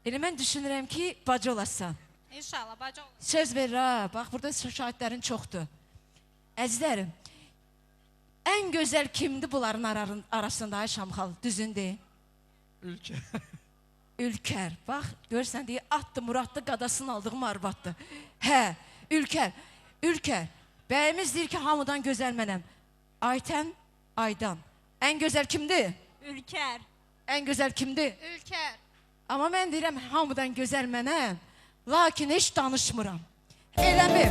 Elə mən düşünürəm ki, bacı olasan. İnşallah bacı olur. Söz verir ha, bax burada şahidlərin çoxdur. Əzizlərim, ən gözəl kimdir bunların arasında ay Şamxal, düzündür? Ülkər. Ülkər, bax görürsən deyir, atdı, muraddı, qadasını aldığım arvaddır. Hə, Ülkər, Ülkər, bəyimiz deyir ki, hamıdan gözəl mənəm. Aytən, Aydan. Ən gözəl kimdir? Ülker. Ən gözəl kimdir? Ülker. Amma mən deyirəm, hamıdan gözəl mənəm, lakin heç danışmıram. Eləmi?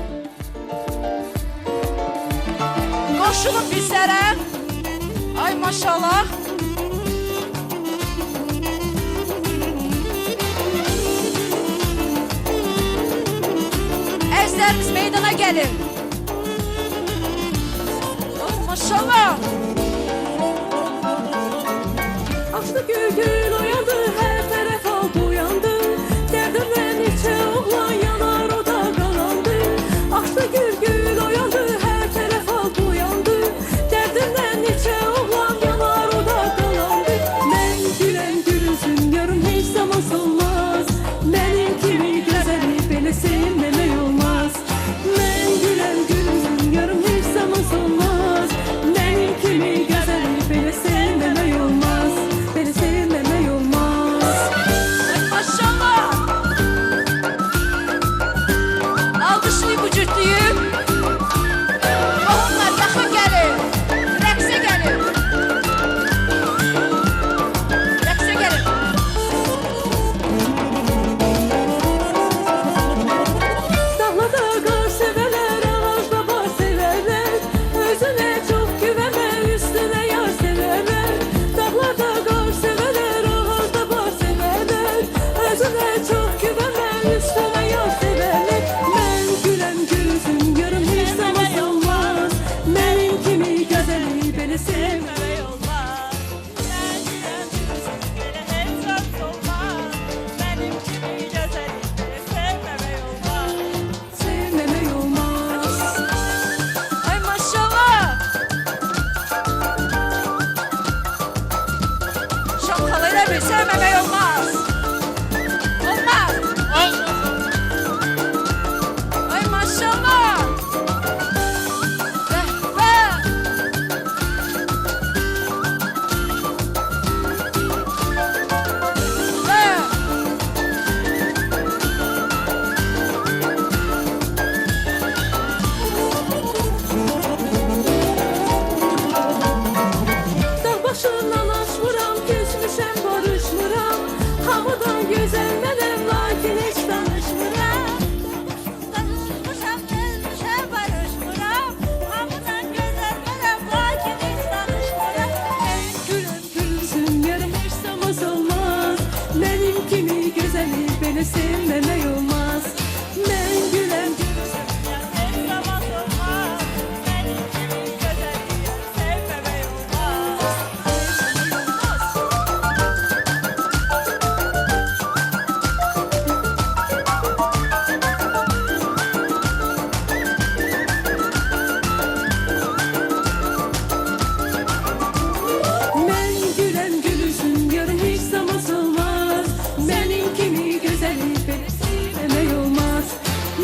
Qoşulun bizlərə. Ay maşallah. Əzlərimiz meydana gəlin. Ay maşallah. Açdı gül oyandı, her taraf halk uyandı. Derdimle neçe oğlan yanar o da kalandı. Açdı gül oyandı, her taraf halk uyandı. Derdimle neçe oğlan yanar o da kalandı. Ben gülen gülünsün yarım hiç zaman solmaz. Benim kimi güzeli beni sevmemek olmaz. Ben gülen gülünsün yarım hiç zaman solmaz. Benim kimi güzeli beni sevmemek olmaz. Beni sevmemek olmaz. Ay maşallah. Alkışlayın bu cütlüyü. Oğullar yaxın gəlin. Rəqsə gəlin. Rəqsə gəlin. Dağlarda qar severler, ağaçda bar severler. Özüne çok güvenme, üstüne yar severler. Dağlarda qar severler, ağaçda bar severler. Özüne çok güvenme, üstüne yar severler. Ben gülen gülsün, yarım hiç zaman olmaz. Benim kimi güzeli beni sevmemek olmaz. Ben gülen gülsün, beni hiç zaman olmaz. Benim kimi güzeli beni sevmemek olmaz. Sevmemek olmaz. Ay maşallah. Şapkalı elə bir sevməmək olmaz. Olmaz. Ay maşallah. Bəh, bəh. Bəh. Dağ başından aşmıram, küsmüşəm, barışmıram. Hamıdan gözəl mənəm, lakin heç danışmıram. Danışmışam, gezmişəm, barışmıram. Hamıdan güzel benim, lakin hiç danışmıram. Gülüm gülsün, yarım heç zaman olmaz. Benim kimi gözəli beni sevməmək olmaz. Mən güləm gülsün. Hiç zaman olmaz. Benim kimi güzeli sevmemek olmaz. Mən güləm gülsün, yarım heç zaman olmaz. Benim kimi gözəli beni sevməmək olmaz.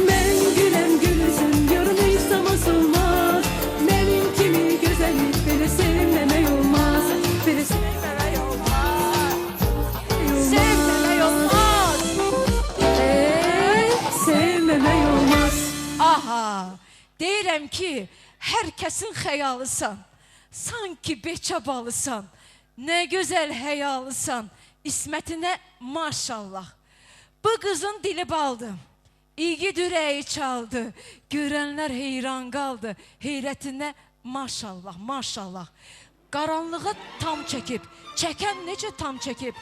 Mən güləm gülsün, yarım heç zaman olmaz. Benim kimi gözəli beni sevməmək olmaz. Beni sevməmək olmaz. Sevməmək olmaz. Sevməmək olmaz. Aha, deyirəm ki, hər kəsin xəyalısan, sanki beçə balısan, nə gözəl həyalısan, İsmətinə maşallah. Bu qızın dili baldı, İgid ürəyi çaldı, görənlər heyran qaldı, heyrətinə maşallah, maşallah. Qaranlığa tam çəkib, çəkən necə tam çəkib?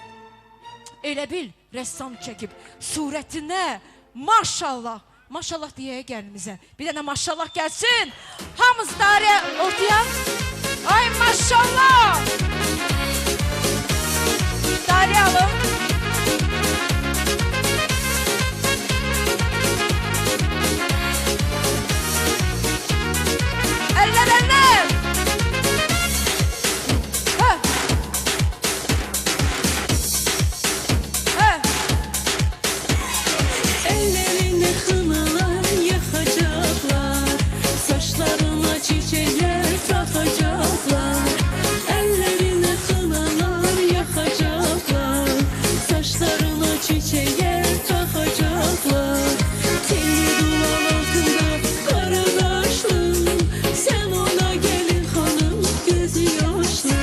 Elə bil, rəssam çəkib, surətinə maşallah. Maşallah deyəyə gəlinimizə. Bir dənə maşallah gəlsin. Hamız dairə ortaya. Ay maşallah. Dairə alın. Əllər, əllər. Hə. Hə. çiçeğe takacaklar. Telli duvar altında kara kaşlım, sen ona gelin hanım gözü yaşlı.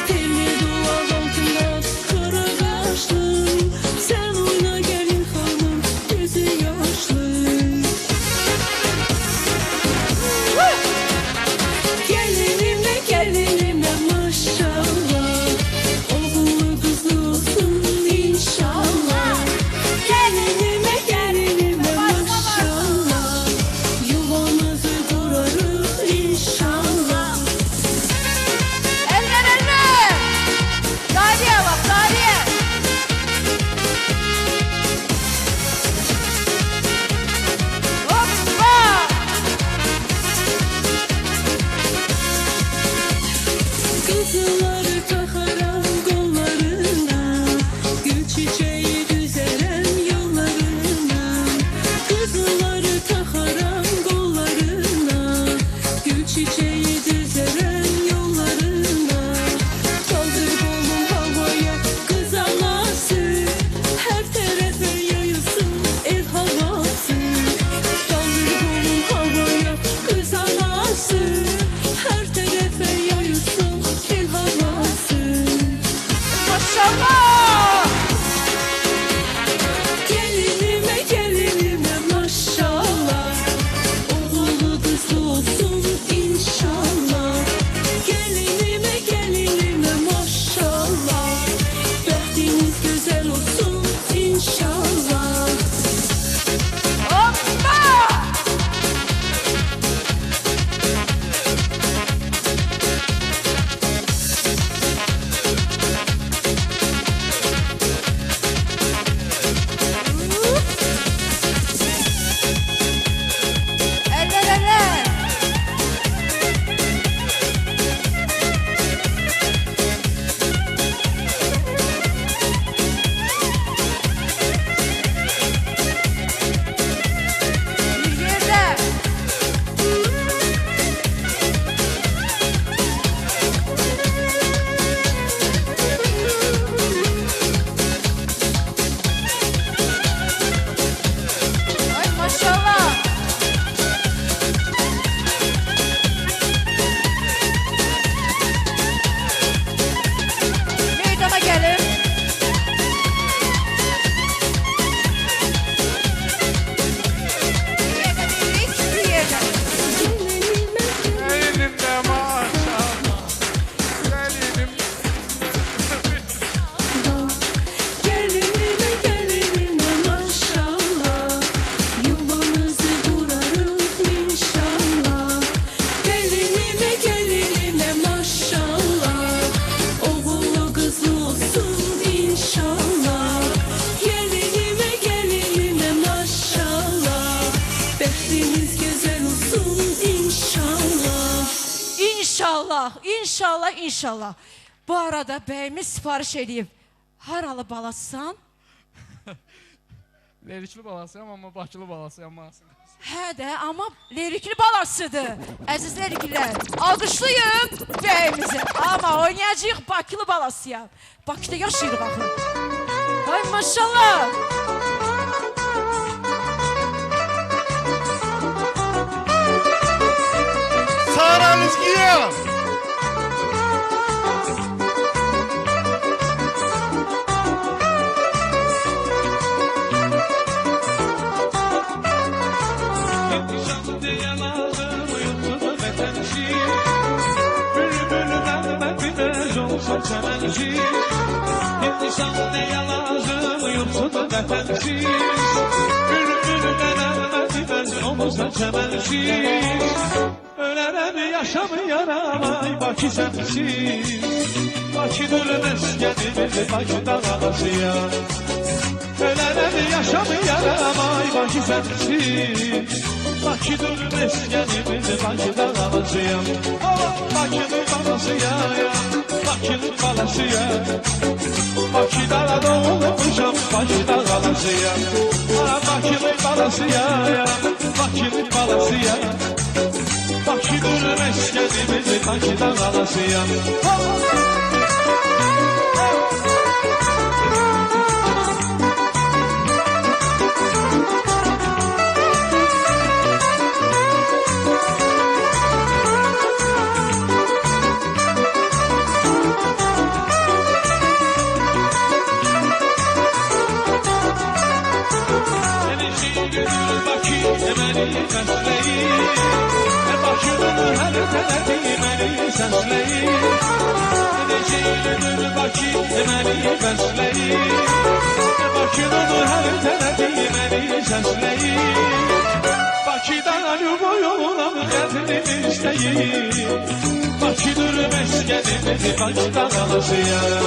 Telli duvar altında kara kaşlım, sen ona gelin hanım gözü yaşlı. Gelinime gelinime maşallah, oğullu kızlı olsun inşallah. Gelinime gelinime maşallah, yuvamızı kurarız inşallah. Eller eller. Dariye bak Dariye. Hoppa. Kızılları takaram kollarına, gül çiçeği düzerem yollarına. Kızılları takaram kollarına, gül çiçeği düzerem yollarına. Kaldır kolum havaya kız anası, her tarafa yayılsın el havası. Kaldır kolum havaya kız anası, her tarafa yayılsın el havası. Maşallah. Gelinime gelinime maşallah, oğullu kızlı olsun inşallah. Gelinime gelinime maşallah, bəxtiniz güzel olsun inşallah. Hoppa. Eller eller. Bir yerde. Ay maşallah. Meydana gelin. Bir yerde değiliz, bir yerde. Elimde maşallah, gelinim. Gelinime gelinime maşallah, yuvamızı kurarız inşallah. Gelinime gelinime maşallah, oğullu kızlı olsun inşallah. Gelinime gelinime maşallah, bəxtiniz güzel olsun inşallah. İnşallah, inşallah, inşallah. Bu arada beyimiz sipariş edeyim. Haralı balasısan? Lerikli balasıyam ama Bakılı balasıyam maalesef. Hə də, amma lirikli balasıdır. Əziz liriklər, alqışlayın beyimizi. Amma oynayacağıq Bakılı balasıyam. Bakıda yaşayırıq axı. Ay maşallah. Saranız giyem. Nişan diye lazım uyumsuz vətənçi, bülbüldən məbinəz olsa çəmənçi. Nişan diye lazım uyumsuz vətənçi, bülbüldən məbinəz olsa çəmənçi. Ölərəm yaşamayaram ay Bakı sənsiz, Bakıdır məskənimiz Bakıda qalacağam. Ölərəm yaşamayaram ay Bakı sənsiz, Bakıdır məskənimiz Bakıda qalacağam. Bakıdır balasıyam, Bakıdır balasıyam, Bakıda doğulmuşam, Bakıda qalacağam. Bakıdır balasıyam, Bakıdır balasıyam, Bakıdır məskənimiz Bakıda qalacağam. hər tərəfi məni səsləyir Necəydür Bakı məni bəsləyir Bakının hər tərəfi məni səsləyir Bakıdan boy olan qədrim istəyir Bakıdır məskənimiz Bakıda qalasıyam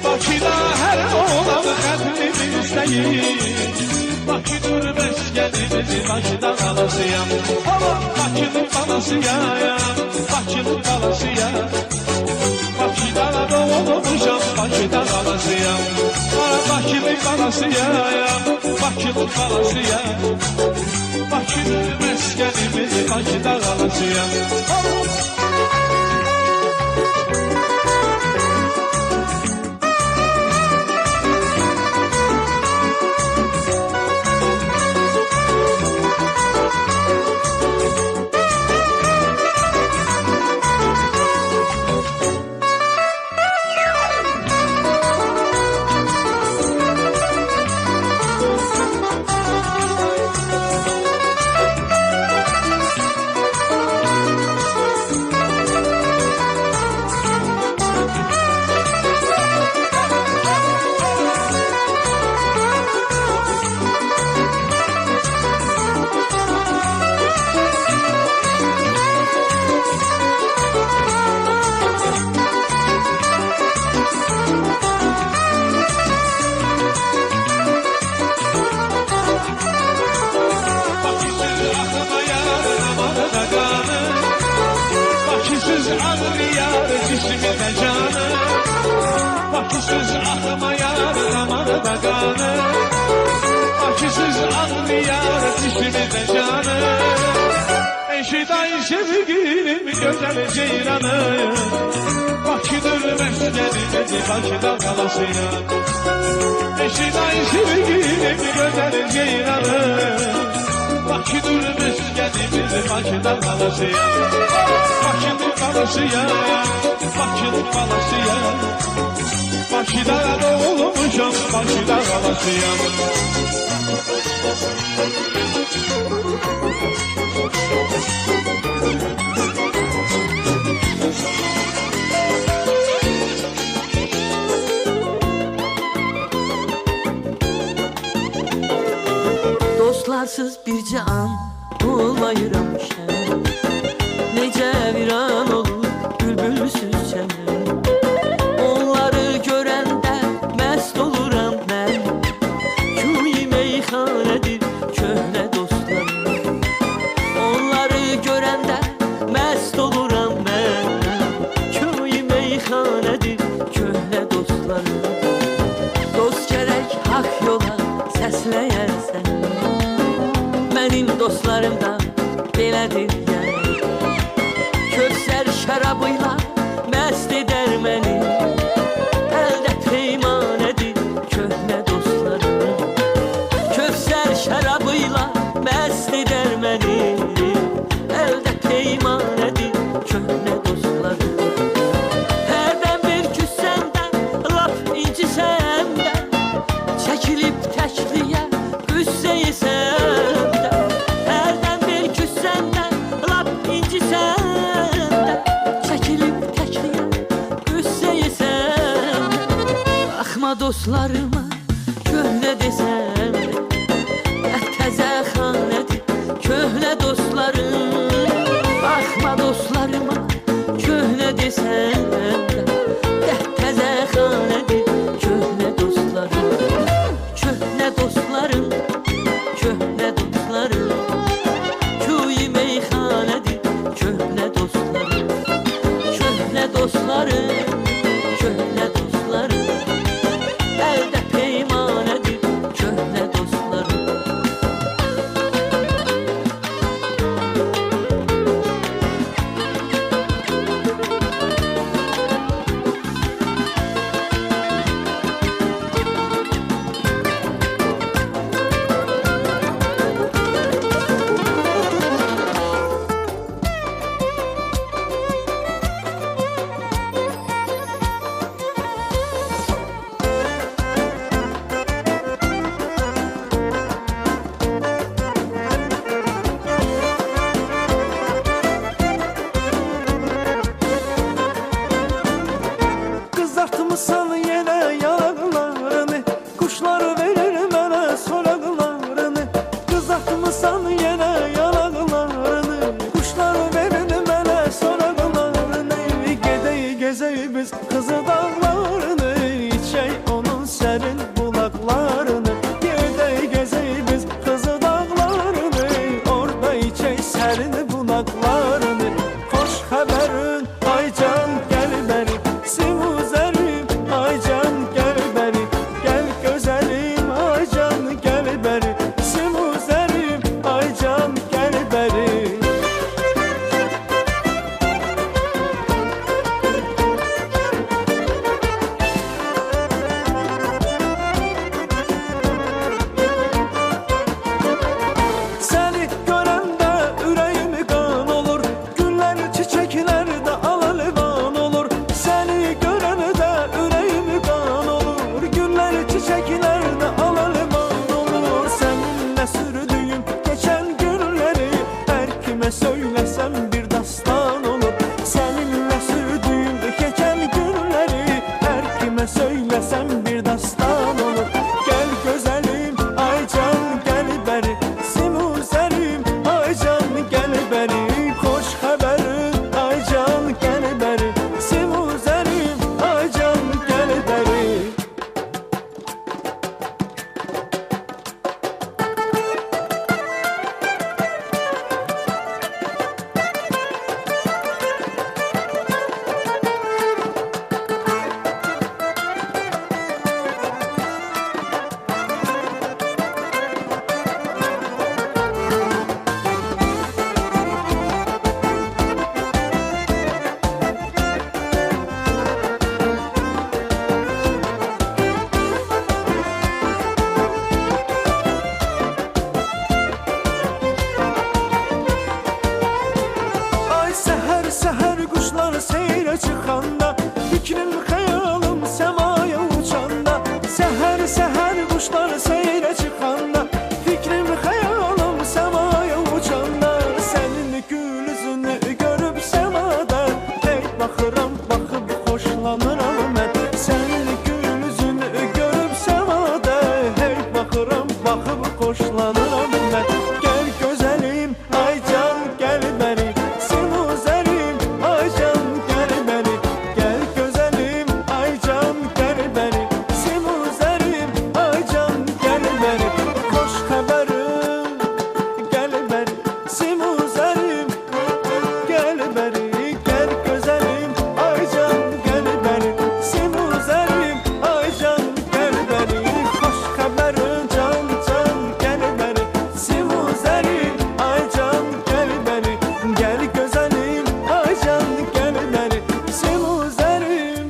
Bakıda hər olan qədrim istəyir Bakıdır məskənimiz Bakıda qalasıyam Bakının balasıyam, Bakının balasıyam Bakıda doğulmuşam, Bakıda qalasıyam Bakının balasıyam, Bakının balasıyam Bakıdır məskənimiz Bakıda qalasıyam Bakısız ağmayar damarda kanı Bakısız ağlayar dişimizde canı Eşiday sevgilim güzel ceyranı Bakıdır meskenimiz Bakıda kalasıyam Eşiday sevgilim güzel ceyranı Bakıdır meskenimiz Bakıda kalasıyam Bakıdır kalasıyam Bakıdır kalasıyam Bakıda doğulmuşam, Bakıda kalasıyam Dostlarsız bir can olmayıramışam Necə viran olur bülbülsüz çəmən Onları görəndə məst oluram mən Köy meyxanədir köhnə dostlarım Onları görəndə məst oluram mən Köy meyxanədir köhnə dostlarım Dost gərək haqq yola səsləyərsən Mənim dostlarım da belədir yəni Köksər şərabıyla məst edər məni Əldə peymanədir köhnə dostlarım Köksər şərabıyla məst edər məni Əldə peymanədir köhnə dostlarım Hərdən bir küssəndən, lap incisəndən Çəkilib təkliyə qüssə yesəndən Hərdən bir küssəndən, lap incisəndən Çəkilib təkliyə qüssə yesəndən Baxma dostlarıma köhnə desəm Təzə xanədir köhnə dostlarım Baxma dostlarıma köhnə desəm Təzə xanədir köhnə dostlarım Köhnə dostlarım, köhnə dostlarım Köy meyxanədir köhnə dostlarım Köhnə dostlarım, köhnə dostlarım Əldə peymanədir köhnə çıxanda Fikrim xəyalım səmaya uçanda Səhər səhər quşlar seyrə çıxanda Fikrim xəyalım səmaya uçanda Sənin gül üzünü görüb səmada Hey baxıram baxıb xoşlanıram mən Sənin gül üzünü görüb səmada Hey baxıram baxıb xoşlanıram mən Gəl gözəlim ay can gəl bəri Simuzəlim ay can gəl bəri Gəl gözəlim ay can gəl bəri Simuzəlim ay can gəl bəri Xoş xəbərim gəl bəri Simuzəlim gəl bəri Gəl gözəlim ay can gəl bəri Simuzəlim ay can gəl bəri Xoş xəbərim can can gəl bəri Simuzəlim ay can gəl bəri Gəl gözəlim ay can gəl bəri Simuzəlim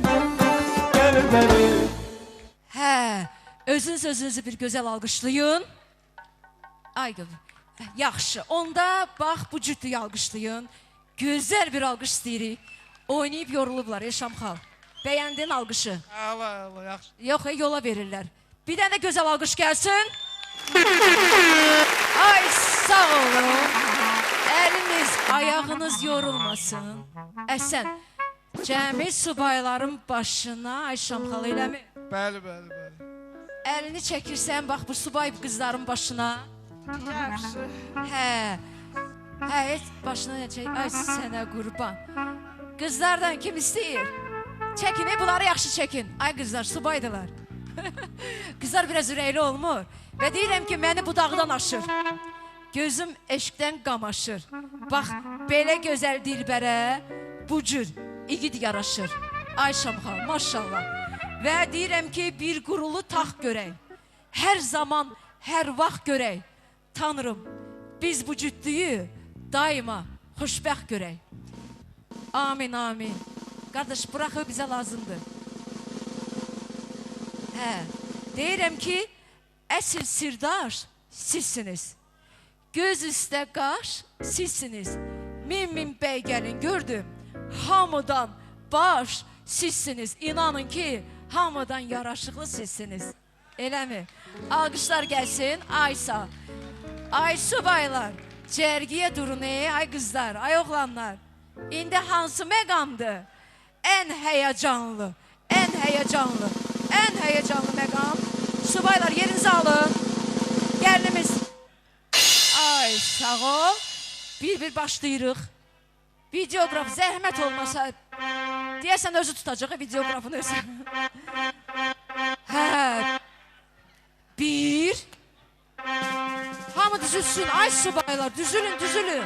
gəl bəri Hə, özünüz özünüzü bir gözəl alqışlayın. Ay qızım. Yaxşı. Onda bax bu cütlüyü alqışlayın. Gözəl bir alqış istəyirik. Oynayıb yorulublar Şamxal. Bəyəndin alqışı? Əla, əla, yaxşı. Yox, yola verirlər. Bir dənə gözəl alqış gəlsin. Ay sağ olun. Əliniz, ayağınız yorulmasın. Əsən, cəmi subayların başına Ay Şamxal eləmi? Bəli, bəli, bəli. Əlini çəkirsən, bax bu subay qızların başına. Yaxşı. Hə, heç başına nə çək? Ay sənə qurban. Qızlardan kim istəyir? Çəkin, bunları yaxşı çəkin. Ay qızlar, subaydılar. Qızlar biraz ürəkli olmur. Və deyirəm ki, məni budaqdan aşır. Gözüm eşqdən qamaşır. Bax, belə gözəl dilbərə bu cür igid yaraşır. Ay Şamxal, maşallah. Və deyirəm ki, bir qurulu taxt görək. Hər zaman, hər vaxt görək. Tanrım, biz bu cütlüyü daima xoşbəxt görək. Amin, amin. Qardaş, buraxı bizə lazımdır. Hə, deyirəm ki, əsl sirdaş sizsiniz. Göz üstə qaş sizsiniz. Min bəy gəlin gördüm. Hamıdan baş sizsiniz. İnanın ki, hamıdan yaraşıqlı sizsiniz. Eləmi? Alqışlar gəlsin. Ay sağ. Ay subaylar. Cərgiyə durun ay qızlar, ay oğlanlar. İndi hansı məqamdır? Ən həyəcanlı, ən həyəcanlı, ən həyəcanlı məqam. Subaylar yerinizi alın. Gəlinimiz. Ay sağ ol. Bir başlayırıq. Videograf zəhmət olmasa deyəsən özü tutacaq videografın özü. Hə. Bir. Hamı düzülsün. Ay subaylar düzülün, düzülün.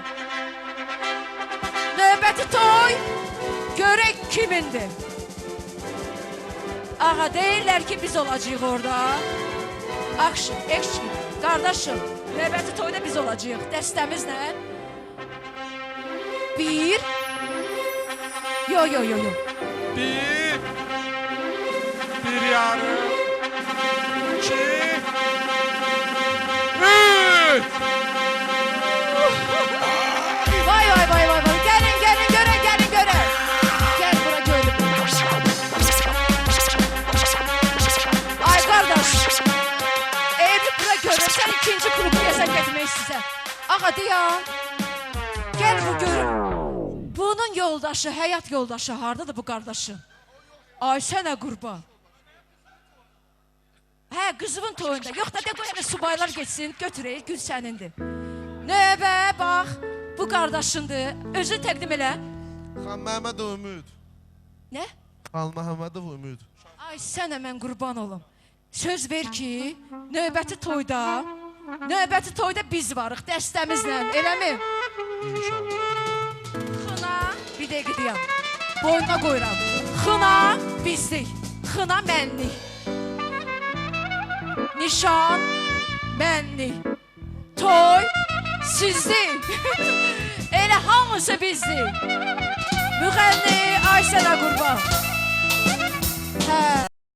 Növbəti toy görək kimindir. Ağa deyirlər ki biz olacağıq orada. Ekşik, qardaşım, növbəti toyda biz olacağıq dəstəmizlə. Bir. Yo. Bir yarım. 2. 3. Vay. Gelin göre. Gel bura görüm. Ay kardeş. Evli bura görüm. Sen ikinci grubu yesen getmək istəyirsən. Ağa dayan. Gel bu görüm. Bunun yoldaşı, həyat yoldaşı hardadır bu qardaşın? Ay sənə qurban. Hə, qızımın toyunda. Yox da qoy subaylar geçsin, götürək, gül sənindir. Növbə, bax, bu qardaşındır. Özü təqdim elə. Xan Məhəmmədov Ümid. Nə? Xan Məhəmmədov Ümid. Ay sənə mən qurban olum. Söz ver ki, növbəti toyda biz varıq, dəstəmizlə, eləmi? İnşallah. Xına, bir dəqiqə deyəm, boynuna qoyuram. Xına bizlik, xına mənlik. Nişan mənlik. Toy sizlik. Elə hamısı bizlik. Müğənni Ayşənə qurban. Hə.